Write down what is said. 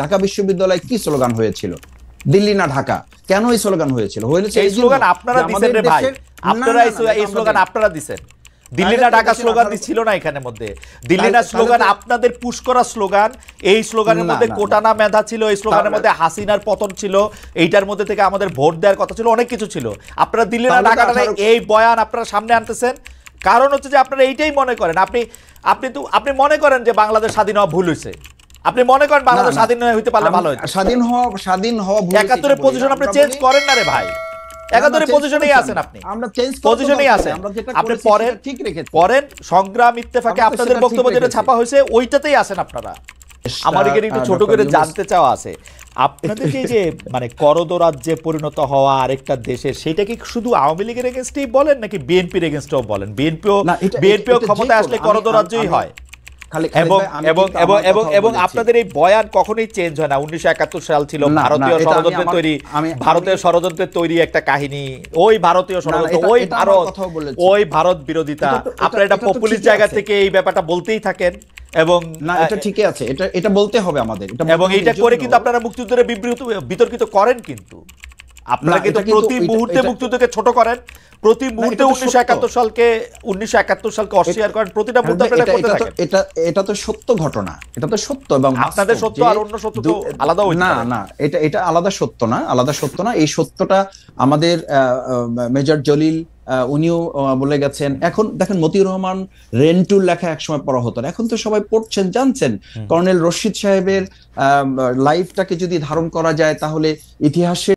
ঢাকা বিশ্ববিদ্যালয়ে কি স্লোগান হয়েছিল? দিল্লি না ঢাকা, কেন এই স্লোগান হয়েছিল? এই স্লোগান আপনারা দিছেন রে ভাই, আপনারা এই স্লোগান আপনারা দিছেন। দিল্লি না ঢাকা স্লোগান ছিল না এখানের মধ্যে। দিল্লি না স্লোগান আপনাদের পুশ করা স্লোগান। এই স্লোগানের মধ্যে কোটা না মেধা ছিল, এই স্লোগানের মধ্যে হাসিনার পতন ছিল, এইটার মধ্যে থেকে আমাদের ভোট দেওয়ার কথা ছিল, অনেক কিছু ছিল। আপনারা দিল্লি না ঢাকাটা এই বয়ান আপনারা সামনে আনতেছেন, কারণ হচ্ছে যে আপনারা এইটাই মনে করেন, আপনি মনে করেন যে বাংলাদেশ স্বাধীন হওয়া ভুল হয়েছে। আপনি মনে করেন বাংলাদেশ স্বাধীন হইতে পারলে ভালো হতো। স্বাধীন হওয়া ভুল। ৭১ পজিশন আপনি চেঞ্জ করেন না রে ভাই, ৭১ পজিশনেই আছেন আপনি, আমরা চেঞ্জ পজিশনেই আছেন। আপনি পরেন সংগ্রাম ইত্তেফাকে আপনাদের বক্তব্য যেটা ছাপা হয়েছে ওইটাতেই আছেন আপনারা। আমার এখানে একটু ছোট করে জানতে চাওয়া আছে, আপনাদের যে মানে করদরাজ্যে পরিণত হওয়া আরেকটা দেশের, সেটা কি শুধু আওয়ামী লীগের এগেইনস্টেই বলেন নাকি বিএনপির এগেইনস্টেও বলেন? বিএনপিও ক্ষমতায় আসলে করদরাজ্যই হয়। এবং আপনাদের এই বয়ান কখনোই চেঞ্জ হয় না। ১৯৭১ সাল ছিল ভারতীয় ষড়যন্ত্রের তৈরি একটা কাহিনী, ওই ভারতীয় ষড়যন্ত্র, ওই ভারত বিরোধিতা। আপনারা এটা পপুলিস্ট জায়গা থেকে এই ব্যাপারটা বলতেই থাকেন এবং না, এটা ঠিকই আছে, এটা বলতে হবে আমাদের, এবং এইটা করে কিন্তু আপনারা মুক্তিযুদ্ধের বিতর্কিত করেন, কিন্তু আপনারা কিন্তু প্রতি মুহূর্তে মুক্তিযুদ্ধকে ছোট করেন, প্রতি মুহূর্তে ১৯৭১ সালকে অস্বীকার করেন, প্রতিটা মুহূর্তে আপনারা করতে থাকেন। এটা তো সত্য ঘটনা, এটা তো সত্য, এবং আপনাদের সত্য আর অন্য সত্য তো আলাদা হইতে পারে। না, এটা আলাদা সত্য না, এই সত্যটা আমাদের মেজর জলিল উনিও বলে গেছেন। এখন দেখেন, মতিউর রহমান রেন্টুর লেখা একসময় পড়া হতো না, এখন তো সবাই পড়ছেন, জানছেন। কর্নেল রশিদ সাহেবের লাইফটাকে যদি ধারণ করা যায় তাহলে ইতিহাসে